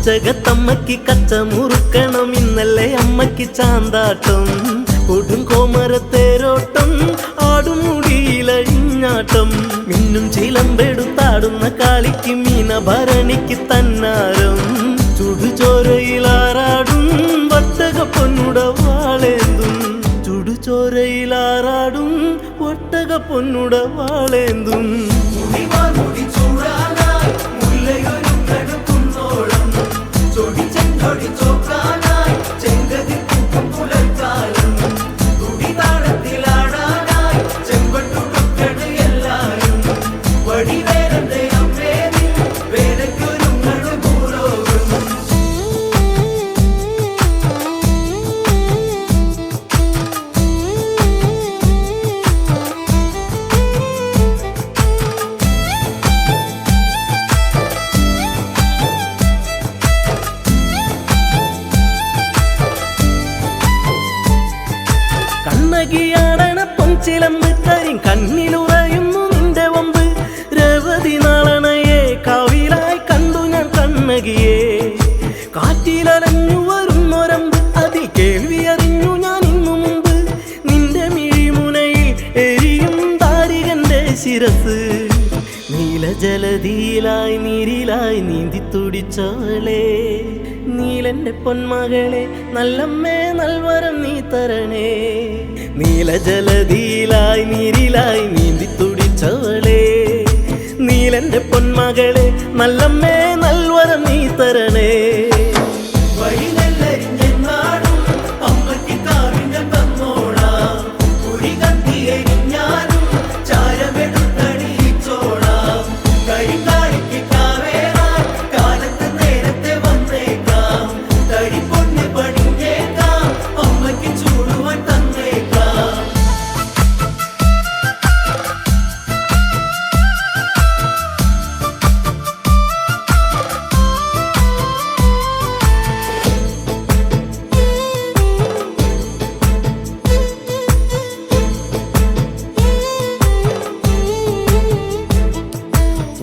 മച്ചകത്തമ്മക്ക് കച്ച മുറുക്കണം, ഇന്നല്ലേ അമ്മക്ക് ചാന്താട്ടം. കൊടും കോമരത്തേരോട്ടം, ആടും മുടിയിലഴിഞ്ഞാട്ടം. മിന്നും ചിലമ്പെടുത്താടുന്ന കാളിക്ക് മീനഭരണിക്ക് തന്നാരം. ചുടുചോരയിലാറാടും വട്ടക പൊന്നുട വാളേന്തും. ചുടുചോരയിലാറാടും വട്ടക പൊന്നുട വാളേന്തും. കണ്ണകിയാടണ പൊൻചിലമ്പ് കരിം കണ്ണിലുറയുന്നു നിന്റെ വമ്പ്. രവതി നാളണയെ കാവിലായി കണ്ടു ഞാൻ കണ്ണകിയെ. കാറ്റിലലഞ്ഞു വരുന്നൊരമ്പ് അതിൽ കേൾവി അറിഞ്ഞു ഞാൻ ഇന്നു മുമ്പ്. നിന്റെ മിഴിമുനയിൽ എരിയും താരികന്റെ ശിരസ്. നീലജലധിയിലായി നീരിലായി നീന്തി തുടിച്ചവളെ. നീലന്റെ പൊന്മകളെ നല്ലമ്മേ നൽവരം നീ തരണേ. നീലജലധിയിലായി നീരിലായി നീന്തി തുടിച്ചവളെ. നീലന്റെ പൊന്മകളെ നല്ലമ്മേ നൽവരം നീ തരണേ.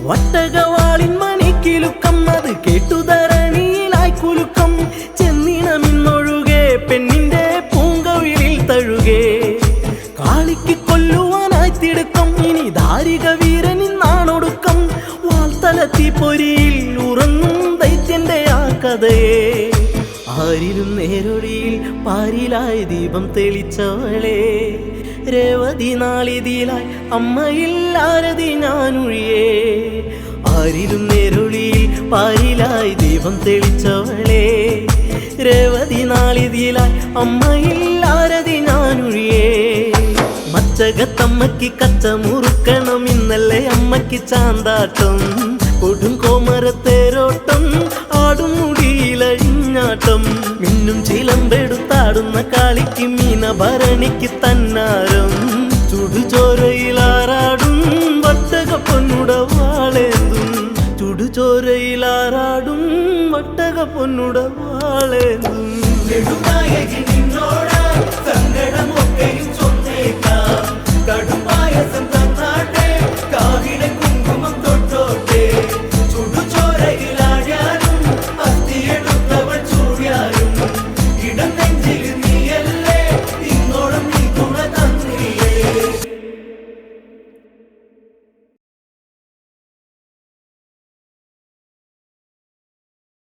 വട്ടകവാളിൻ മണിക്കിലുക്കം, അത് കേട്ടുധരണിയിലായി കുലുക്കം. ചെന്നിണമിന്നൊഴുകെ പെണ്ണിന്റെ പൂങ്കവിളിൽ തഴുകെ. കാളിക്ക് കൊല്ലുവാനായി തിടുക്കം, ഇനി ധാരിക വീരനിന്നാണൊടുക്കം. വാൾത്തലത്തി പൊരിയിൽ ഉറങ്ങും ദൈത്യന്റെ ആ കഥയെ. ആരിലും നേരൊടിയിൽ പാരിലായി ദീപം തെളിച്ചവളെ. രേവതി നാളിതിലായി അമ്മയിൽ ആരതി ഞാനൊഴിയേ. ആരിലും നേരൊളിയിൽ പാരിലായി ദീപം തെളിച്ചവളെ. രേവതി നാളിതിലായി അമ്മയിൽ ആരതി ഞാനൊഴിയേ. മച്ചകത്തമ്മക്ക് കച്ച മുറുക്കണം, ഇന്നല്ലേ അമ്മക്ക് ചാന്താട്ടം. കൊടും കോമരത്തേരോട്ടം, ആടും മുടിയിലഴിഞ്ഞാട്ടം. മിന്നും ചിലമ്പെടുത്താടുന്ന കാളിക്ക് മീനഭരണിക്ക് തന്നാരം. ചുടുചോരയിലാറാടും വട്ടക പൊന്നുട വാളേന്തും. ചുടുചോരയിലാറാടും വട്ടക പൊന്നുട വാളേന്തും.